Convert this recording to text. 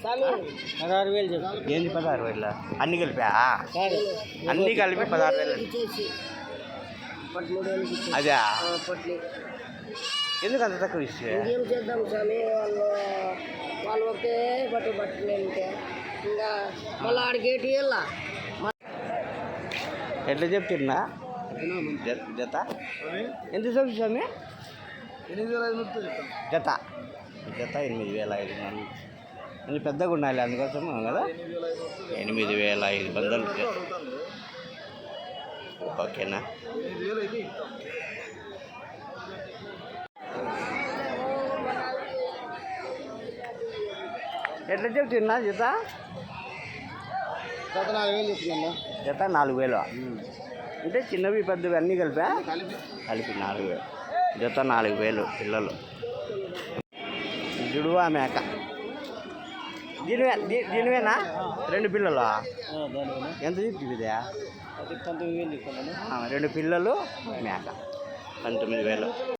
16,000 చెప్తాను. ఏంది 16,000? అన్ని కలిపా? అన్నీ కలిపి 16,000. అదే ఎందుకు అంత తక్కువ ఇస్తే? ఇంకేం చేద్దాం స్వామి, వాళ్ళు ఒకే పట్టలేను ఇంకా మళ్ళీ ఆడికి ఏటి వెళ్ళా. ఎట్లా చెప్తున్నా జత ఎంత చెప్పు స్వామి? 8,500 జత 8,500. కొంచెం పెద్దగా ఉండాలి అందుకోసం కదా. 8,500. ఓకేనా? ఎట్లా చెప్తున్నా జత? జత 4,000 చెప్తున్నా. జత 4,000 అంటే చిన్నవి పెద్దవి అన్నీ కలిపా? కలిపి 4,000. జత 4,000 పిల్లలు. జుడువా మేక దీనివేనా? 2 పిల్లలు ఎంత చెప్తుంది? 19,000 చెప్తాను. 2 పిల్లలు మేక 19,000.